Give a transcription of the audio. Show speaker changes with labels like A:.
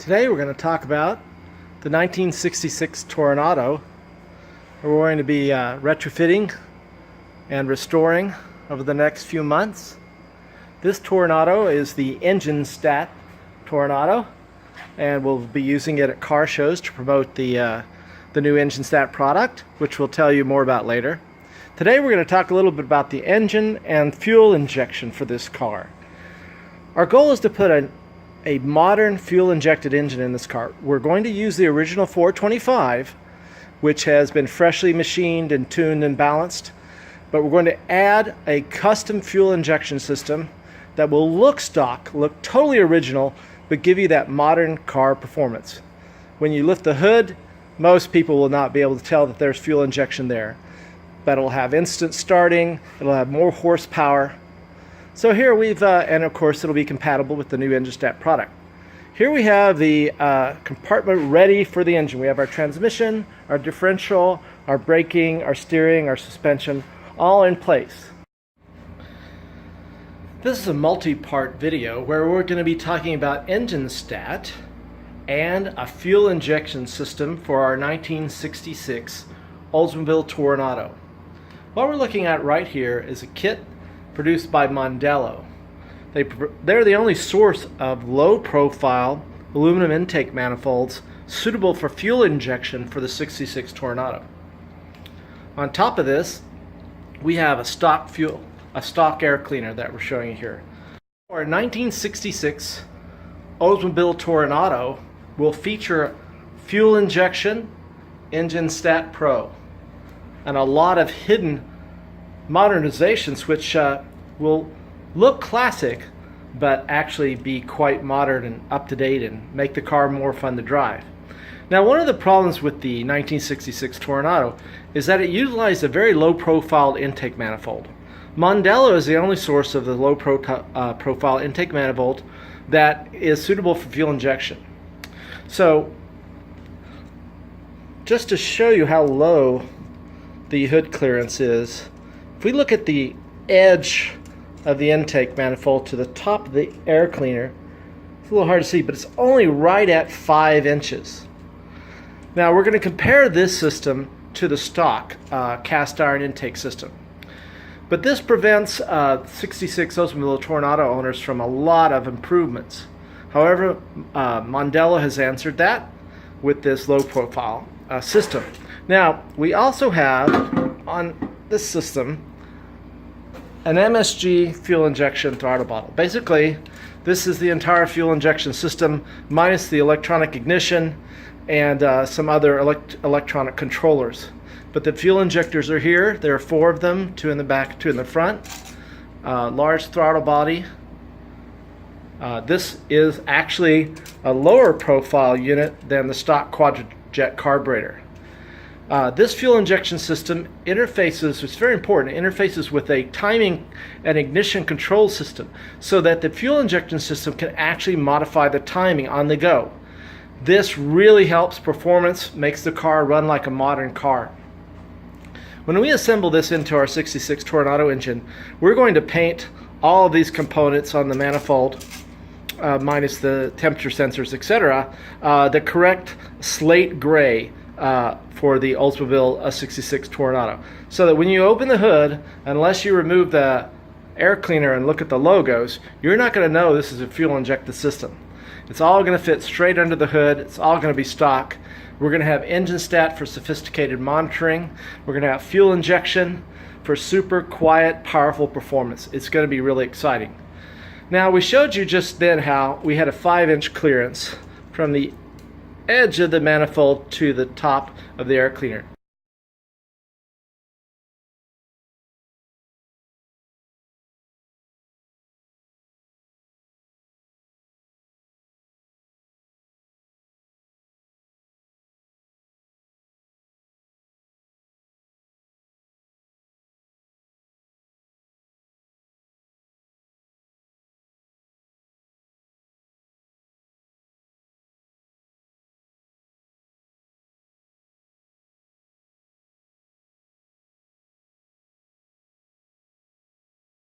A: Today we're going to talk about the 1966 Toronado. We're going to be retrofitting and restoring over the next few months. This Toronado is the EngineStat Toronado, and we'll be using it at car shows to promote the new EngineStat product, which we'll tell you more about later. Today we're going to talk a little bit about the engine and fuel injection for this car. Our goal is to put a modern fuel-injected engine in this car. We're going to use the original 425, which has been freshly machined and tuned and balanced, but we're going to add a custom fuel injection system that will look stock, look totally original, but give you that modern car performance. When you lift the hood, most people will not be able to tell that there's fuel injection there, but it'll have instant starting, it'll have more horsepower. So here we've, and of course it'll be compatible with the new EngineStat product. Here we have the compartment ready for the engine. We have our transmission, our differential, our braking, our steering, our suspension, all in place. This is a multi-part video where we're going to be talking about EngineStat and a fuel injection system for our 1966 Oldsmobile Toronado. What we're looking at right here is a kit produced by Mondello. They're the only source of low-profile aluminum intake manifolds suitable for fuel injection for the 66 Toronado. On top of this, we have a stock air cleaner that we're showing you here. Our 1966 Oldsmobile Toronado will feature fuel injection, EngineStat Pro, and a lot of hidden modernizations which will look classic but actually be quite modern and up-to-date and make the car more fun to drive. Now, one of the problems with the 1966 Toronado is that it utilized a very low-profile intake manifold. Mondello is the only source of the low-profile intake manifold that is suitable for fuel injection. So, just to show you how low the hood clearance is, if we look at the edge of the intake manifold to the top of the air cleaner, it's a little hard to see, but it's only right at 5 inches. Now we're going to compare this system to the stock cast iron intake system. But this prevents 66 Oldsmobile Toronado owners from a lot of improvements. However, Mondello has answered that with this low profile system. Now, we also have on this system an MSG fuel injection throttle bottle. Basically, this is the entire fuel injection system minus the electronic ignition and some other electronic controllers. But the fuel injectors are here. There are 4 of them, 2 in the back, 2 in the front. Large throttle body. This is actually a lower profile unit than the stock quadrajet carburetor. This fuel injection system interfaces, it's very important, interfaces with a timing and ignition control system so that the fuel injection system can actually modify the timing on the go. This really helps performance, makes the car run like a modern car. When we assemble this into our 66 Toronado engine, we're going to paint all of these components on the manifold, minus the temperature sensors, etc., the correct slate gray for the Oldsmobile 66 Toronado. So that when you open the hood, unless you remove the air cleaner and look at the logos, you're not going to know this is a fuel injected system. It's all going to fit straight under the hood. It's all going to be stock. We're going to have EngineStat for sophisticated monitoring. We're going to have fuel injection for super quiet, powerful performance. It's going to be really exciting. Now, we showed you just then how we had a 5-inch clearance from the edge of the manifold to the top of the air cleaner.